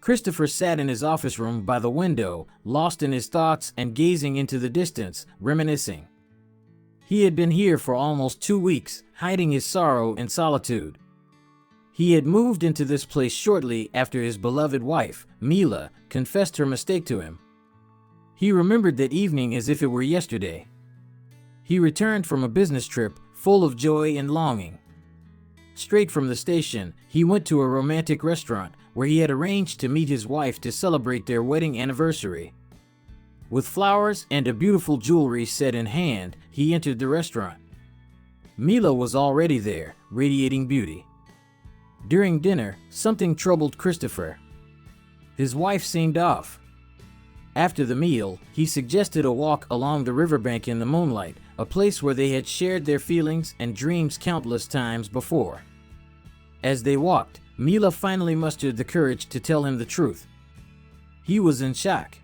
Christopher sat in his office room by the window, lost in his thoughts and gazing into the distance, reminiscing. He had been here for almost 2 weeks, hiding his sorrow in solitude. He had moved into this place shortly after his beloved wife, Mila, confessed her mistake to him. He remembered that evening as if it were yesterday. He returned from a business trip, full of joy and longing. Straight from the station, he went to a romantic restaurant where he had arranged to meet his wife to celebrate their wedding anniversary. With flowers and a beautiful jewelry set in hand, he entered the restaurant. Mila was already there, radiating beauty. During dinner, something troubled Christopher. His wife seemed off. After the meal, he suggested a walk along the riverbank in the moonlight, a place where they had shared their feelings and dreams countless times before. As they walked, Mila finally mustered the courage to tell him the truth. He was in shock.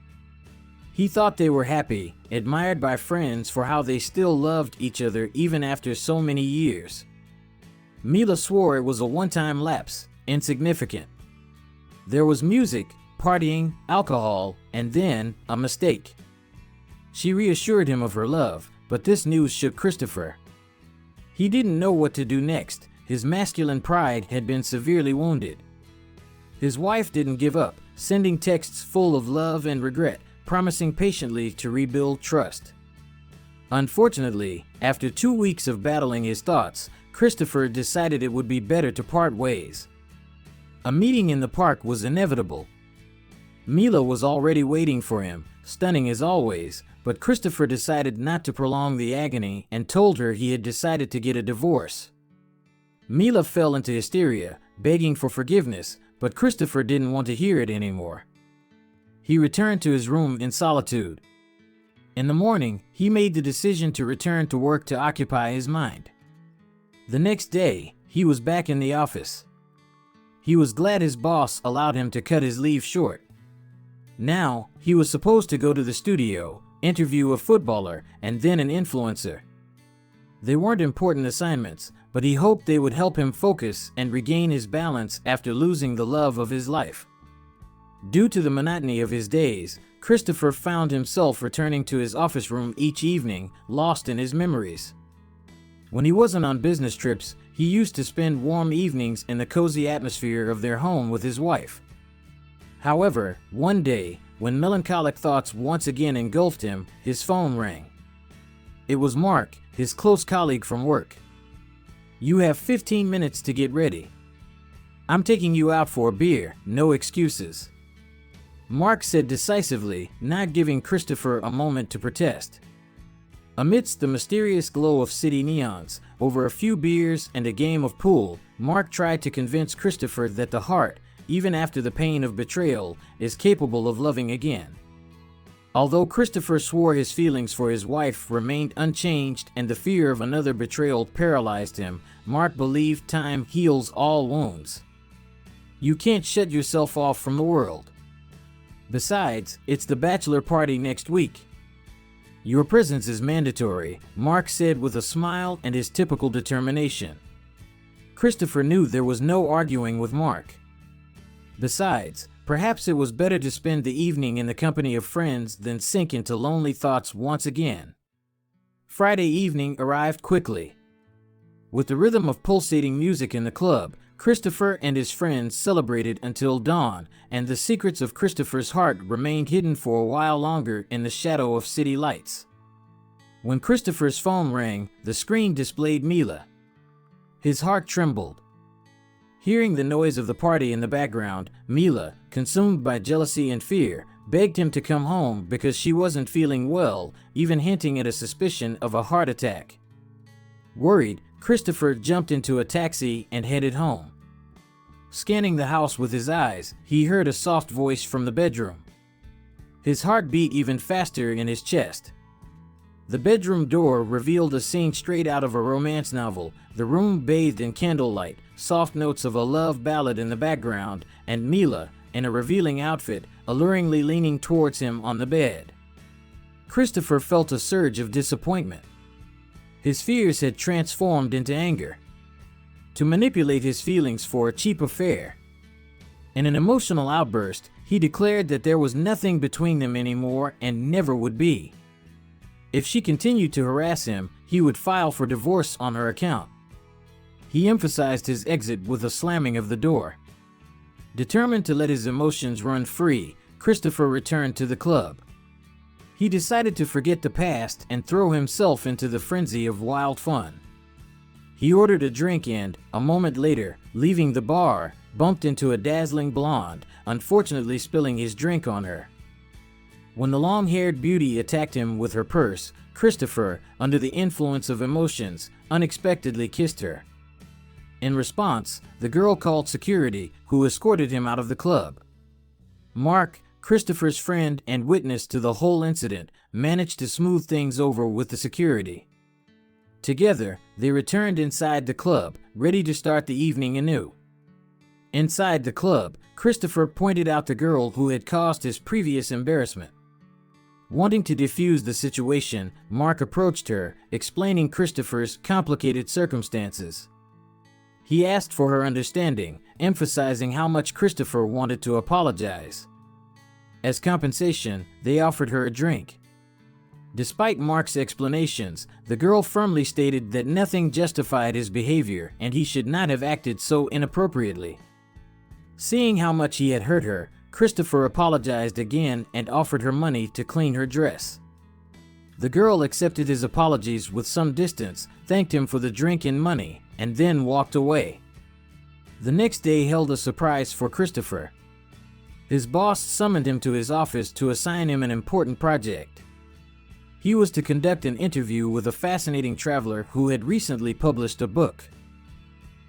He thought they were happy, admired by friends for how they still loved each other even after so many years. Mila swore it was a one-time lapse, insignificant. There was music, partying, alcohol, and then a mistake. She reassured him of her love, but this news shook Christopher. He didn't know what to do next. His masculine pride had been severely wounded. His wife didn't give up, sending texts full of love and regret, promising patiently to rebuild trust. Unfortunately, after 2 weeks of battling his thoughts, Christopher decided it would be better to part ways. A meeting in the park was inevitable. Mila was already waiting for him, stunning as always, but Christopher decided not to prolong the agony and told her he had decided to get a divorce. Mila fell into hysteria, begging for forgiveness, but Christopher didn't want to hear it anymore. He returned to his room in solitude. In the morning, he made the decision to return to work to occupy his mind. The next day, he was back in the office. He was glad his boss allowed him to cut his leave short. Now, he was supposed to go to the studio, interview a footballer, and then an influencer. They weren't important assignments, but he hoped they would help him focus and regain his balance after losing the love of his life. Due to the monotony of his days, Christopher found himself returning to his office room each evening, lost in his memories. When he wasn't on business trips, he used to spend warm evenings in the cozy atmosphere of their home with his wife. However, one day, when melancholic thoughts once again engulfed him, his phone rang. It was Mark, his close colleague from work. "You have 15 minutes to get ready. I'm taking you out for a beer, no excuses," Mark said decisively, not giving Christopher a moment to protest. Amidst the mysterious glow of city neons, over a few beers and a game of pool, Mark tried to convince Christopher that the heart, even after the pain of betrayal, is capable of loving again. Although Christopher swore his feelings for his wife remained unchanged and the fear of another betrayal paralyzed him, Mark believed time heals all wounds. You can't shut yourself off from the world. Besides, it's the bachelor party next week. Your presence is mandatory, Mark said with a smile and his typical determination. Christopher knew there was no arguing with Mark. Besides, perhaps it was better to spend the evening in the company of friends than sink into lonely thoughts once again. Friday evening arrived quickly. With the rhythm of pulsating music in the club, Christopher and his friends celebrated until dawn, and the secrets of Christopher's heart remained hidden for a while longer in the shadow of city lights. When Christopher's phone rang, the screen displayed Mila. His heart trembled. Hearing the noise of the party in the background, Mila, consumed by jealousy and fear, begged him to come home because she wasn't feeling well, even hinting at a suspicion of a heart attack. Worried, Christopher jumped into a taxi and headed home. Scanning the house with his eyes, he heard a soft voice from the bedroom. His heart beat even faster in his chest. The bedroom door revealed a scene straight out of a romance novel, the room bathed in candlelight, soft notes of a love ballad in the background, and Mila, in a revealing outfit, alluringly leaning towards him on the bed. Christopher felt a surge of disappointment. His fears had transformed into anger. To manipulate his feelings for a cheap affair. In an emotional outburst, he declared that there was nothing between them anymore and never would be. If she continued to harass him, he would file for divorce on her account. He emphasized his exit with a slamming of the door. Determined to let his emotions run free, Christopher returned to the club. He decided to forget the past and throw himself into the frenzy of wild fun. He ordered a drink and, a moment later, leaving the bar, bumped into a dazzling blonde, unfortunately spilling his drink on her. When the long-haired beauty attacked him with her purse, Christopher, under the influence of emotions, unexpectedly kissed her. In response, the girl called security, who escorted him out of the club. Mark, Christopher's friend and witness to the whole incident, managed to smooth things over with the security. Together, they returned inside the club, ready to start the evening anew. Inside the club, Christopher pointed out the girl who had caused his previous embarrassment. Wanting to defuse the situation, Mark approached her, explaining Christopher's complicated circumstances. He asked for her understanding, emphasizing how much Christopher wanted to apologize. As compensation, they offered her a drink. Despite Mark's explanations, the girl firmly stated that nothing justified his behavior and he should not have acted so inappropriately. Seeing how much he had hurt her, Christopher apologized again and offered her money to clean her dress. The girl accepted his apologies with some distance, thanked him for the drink and money, and then walked away. The next day held a surprise for Christopher. His boss summoned him to his office to assign him an important project. He was to conduct an interview with a fascinating traveler who had recently published a book.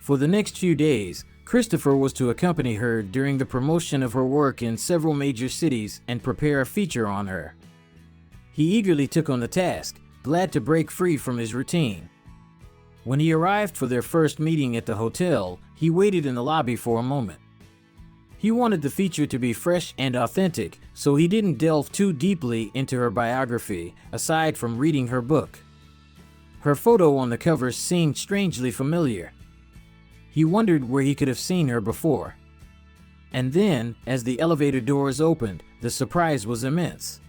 For the next few days, Christopher was to accompany her during the promotion of her work in several major cities and prepare a feature on her. He eagerly took on the task, glad to break free from his routine. When he arrived for their first meeting at the hotel, he waited in the lobby for a moment. He wanted the feature to be fresh and authentic, so he didn't delve too deeply into her biography, aside from reading her book. Her photo on the cover seemed strangely familiar. He wondered where he could have seen her before. And then, as the elevator doors opened, the surprise was immense.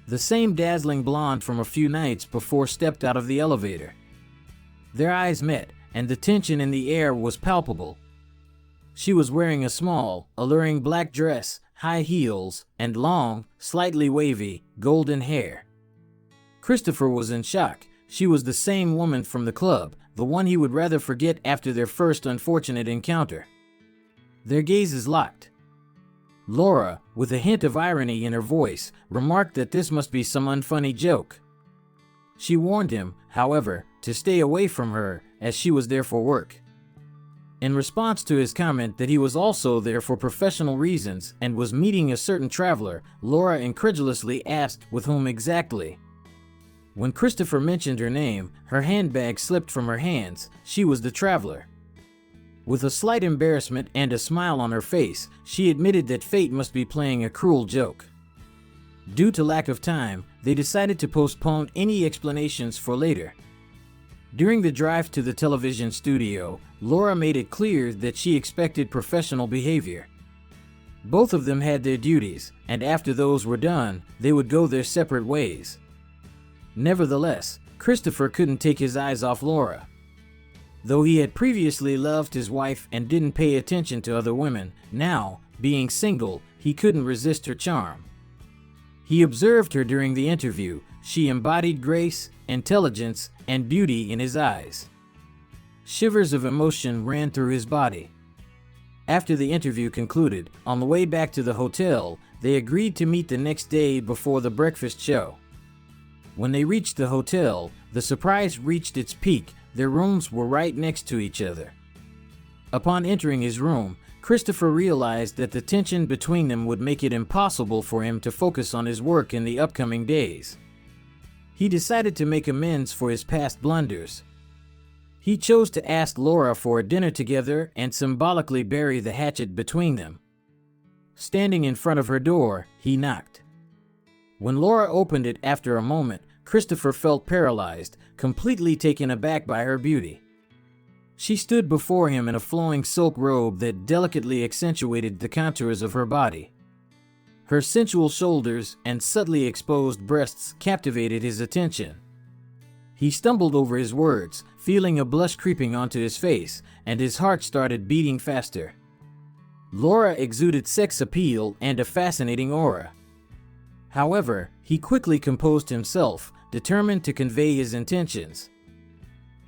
The same dazzling blonde from a few nights before stepped out of the elevator. Their eyes met, and the tension in the air was palpable. She was wearing a small, alluring black dress, high heels, and long, slightly wavy, golden hair. Christopher was in shock. She was the same woman from the club, the one he would rather forget after their first unfortunate encounter. Their gazes locked. Laura, with a hint of irony in her voice, remarked that this must be some unfunny joke. She warned him, however, to stay away from her, as she was there for work. In response to his comment that he was also there for professional reasons and was meeting a certain traveler, Laura incredulously asked with whom exactly. When Christopher mentioned her name, her handbag slipped from her hands. She was the traveler. With a slight embarrassment and a smile on her face, she admitted that fate must be playing a cruel joke. Due to lack of time, they decided to postpone any explanations for later. During the drive to the television studio, Laura made it clear that she expected professional behavior. Both of them had their duties, and after those were done, they would go their separate ways. Nevertheless, Christopher couldn't take his eyes off Laura. Though he had previously loved his wife and didn't pay attention to other women, now, being single, he couldn't resist her charm. He observed her during the interview. She embodied grace, intelligence, and beauty in his eyes. Shivers of emotion ran through his body. After the interview concluded, on the way back to the hotel, they agreed to meet the next day before the breakfast show. When they reached the hotel, the surprise reached its peak. Their rooms were right next to each other. Upon entering his room, Christopher realized that the tension between them would make it impossible for him to focus on his work in the upcoming days. He decided to make amends for his past blunders. He chose to ask Laura for a dinner together and symbolically bury the hatchet between them. Standing in front of her door, he knocked. When Laura opened it after a moment, Christopher felt paralyzed, completely taken aback by her beauty. She stood before him in a flowing silk robe that delicately accentuated the contours of her body. Her sensual shoulders and subtly exposed breasts captivated his attention. He stumbled over his words, feeling a blush creeping onto his face, and his heart started beating faster. Laura exuded sex appeal and a fascinating aura. However, he quickly composed himself, determined to convey his intentions.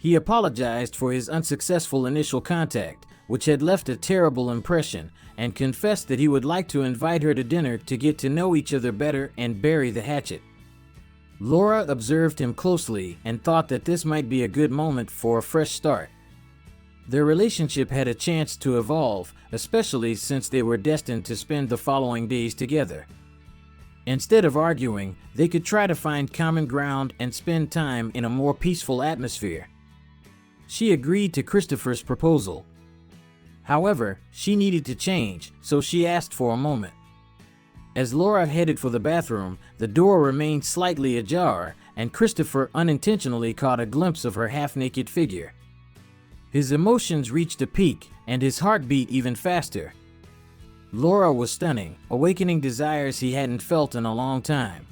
He apologized for his unsuccessful initial contact, which had left a terrible impression, and confessed that he would like to invite her to dinner to get to know each other better and bury the hatchet. Laura observed him closely and thought that this might be a good moment for a fresh start. Their relationship had a chance to evolve, especially since they were destined to spend the following days together. Instead of arguing, they could try to find common ground and spend time in a more peaceful atmosphere. She agreed to Christopher's proposal. However, she needed to change, so she asked for a moment. As Laura headed for the bathroom, the door remained slightly ajar, and Christopher unintentionally caught a glimpse of her half-naked figure. His emotions reached a peak, and his heart beat even faster. Laura was stunning, awakening desires he hadn't felt in a long time.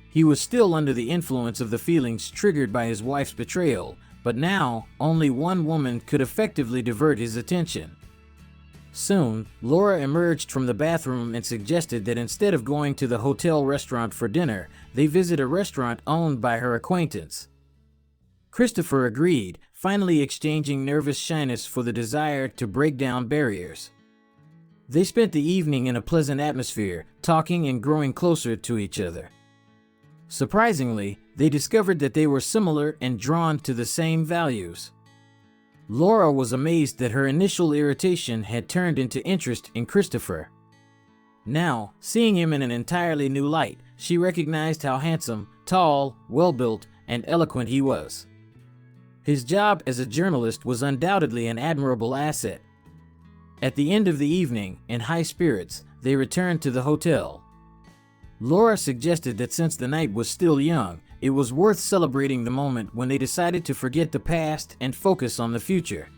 He was still under the influence of the feelings triggered by his wife's betrayal, but now, only one woman could effectively divert his attention. Soon, Laura emerged from the bathroom and suggested that instead of going to the hotel restaurant for dinner, they visit a restaurant owned by her acquaintance. Christopher agreed, finally exchanging nervous shyness for the desire to break down barriers. They spent the evening in a pleasant atmosphere, talking and growing closer to each other. Surprisingly, they discovered that they were similar and drawn to the same values. Laura was amazed that her initial irritation had turned into interest in Christopher. Now, seeing him in an entirely new light, she recognized how handsome, tall, well-built, and eloquent he was. His job as a journalist was undoubtedly an admirable asset. At the end of the evening, in high spirits, they returned to the hotel. Laura suggested that since the night was still young, it was worth celebrating the moment when they decided to forget the past and focus on the future.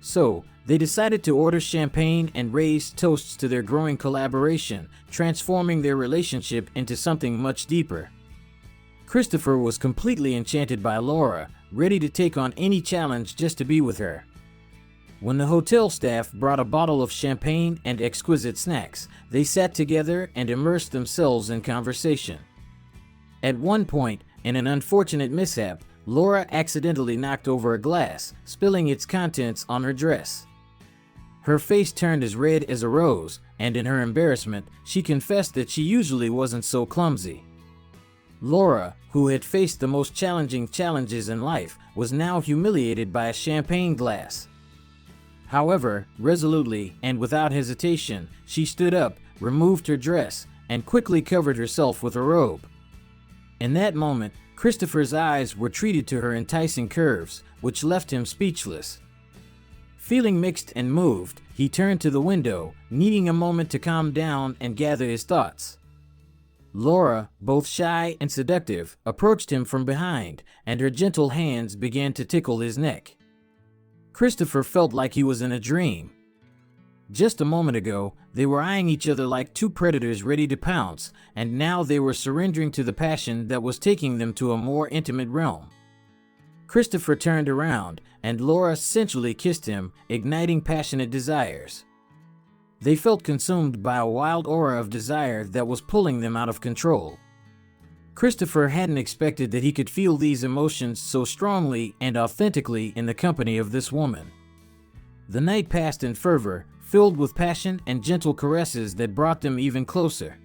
So, they decided to order champagne and raise toasts to their growing collaboration, transforming their relationship into something much deeper. Christopher was completely enchanted by Laura, ready to take on any challenge just to be with her. When the hotel staff brought a bottle of champagne and exquisite snacks, they sat together and immersed themselves in conversation. At one point, in an unfortunate mishap, Laura accidentally knocked over a glass, spilling its contents on her dress. Her face turned as red as a rose, and in her embarrassment, she confessed that she usually wasn't so clumsy. Laura, who had faced the most challenging challenges in life, was now humiliated by a champagne glass. However, resolutely and without hesitation, she stood up, removed her dress, and quickly covered herself with a robe. In that moment, Christopher's eyes were treated to her enticing curves, which left him speechless. Feeling mixed and moved, he turned to the window, needing a moment to calm down and gather his thoughts. Laura, both shy and seductive, approached him from behind, and her gentle hands began to tickle his neck. Christopher felt like he was in a dream. Just a moment ago, they were eyeing each other like two predators ready to pounce, and now they were surrendering to the passion that was taking them to a more intimate realm. Christopher turned around, and Laura sensually kissed him, igniting passionate desires. They felt consumed by a wild aura of desire that was pulling them out of control. Christopher hadn't expected that he could feel these emotions so strongly and authentically in the company of this woman. The night passed in fervor, filled with passion and gentle caresses that brought them even closer.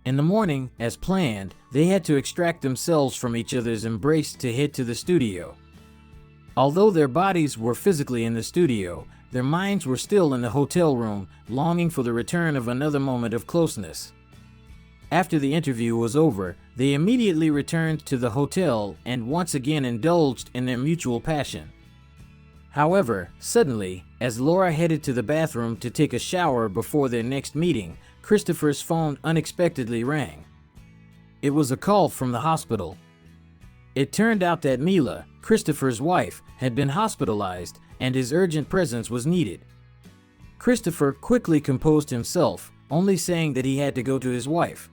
In the morning, as planned, they had to extract themselves from each other's embrace to head to the studio. Although their bodies were physically in the studio, their minds were still in the hotel room, longing for the return of another moment of closeness. After the interview was over, they immediately returned to the hotel and once again indulged in their mutual passion. However, suddenly, as Laura headed to the bathroom to take a shower before their next meeting, Christopher's phone unexpectedly rang. It was a call from the hospital. It turned out that Mila, Christopher's wife, had been hospitalized and his urgent presence was needed. Christopher quickly composed himself, only saying that he had to go to his wife.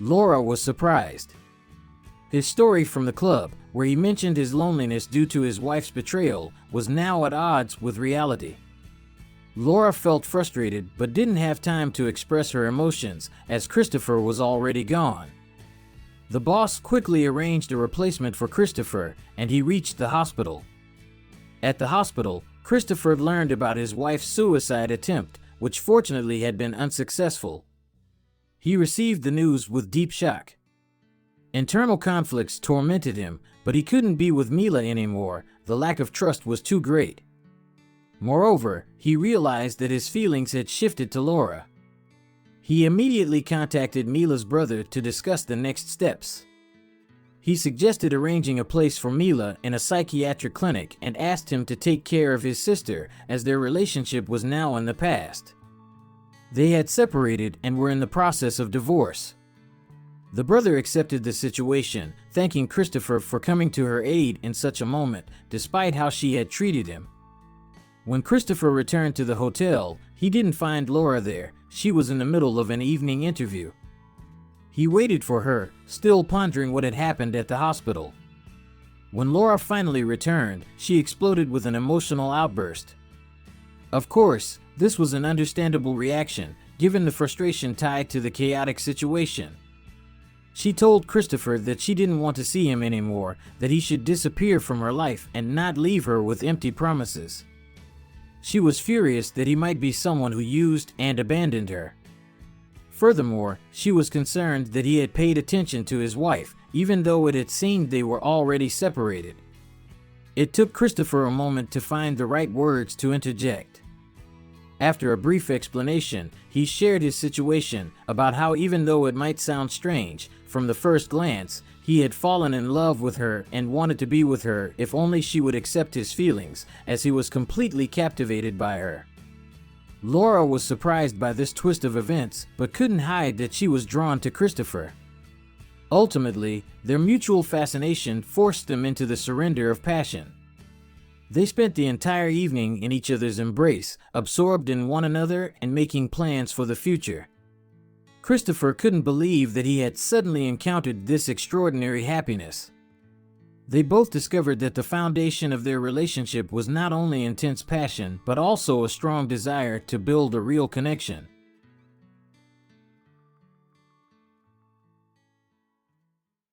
Laura was surprised. His story from the club, where he mentioned his loneliness due to his wife's betrayal, was now at odds with reality. Laura felt frustrated but didn't have time to express her emotions as Christopher was already gone. The boss quickly arranged a replacement for Christopher and he reached the hospital. At the hospital, Christopher learned about his wife's suicide attempt, which fortunately had been unsuccessful. He received the news with deep shock. Internal conflicts tormented him, but he couldn't be with Mila anymore. The lack of trust was too great. Moreover, he realized that his feelings had shifted to Laura. He immediately contacted Mila's brother to discuss the next steps. He suggested arranging a place for Mila in a psychiatric clinic and asked him to take care of his sister as their relationship was now in the past. They had separated and were in the process of divorce. The brother accepted the situation, thanking Christopher for coming to her aid in such a moment, despite how she had treated him. When Christopher returned to the hotel, he didn't find Laura there. She was in the middle of an evening interview. He waited for her, still pondering what had happened at the hospital. When Laura finally returned, she exploded with an emotional outburst. Of course, this was an understandable reaction, given the frustration tied to the chaotic situation. She told Christopher that she didn't want to see him anymore, that he should disappear from her life and not leave her with empty promises. She was furious that he might be someone who used and abandoned her. Furthermore, she was concerned that he had paid attention to his wife, even though it had seemed they were already separated. It took Christopher a moment to find the right words to interject. After a brief explanation, he shared his situation about how even though it might sound strange, from the first glance, he had fallen in love with her and wanted to be with her if only she would accept his feelings, as he was completely captivated by her. Laura was surprised by this twist of events, but couldn't hide that she was drawn to Christopher. Ultimately, their mutual fascination forced them into the surrender of passion. They spent the entire evening in each other's embrace, absorbed in one another and making plans for the future. Christopher couldn't believe that he had suddenly encountered this extraordinary happiness. They both discovered that the foundation of their relationship was not only intense passion, but also a strong desire to build a real connection.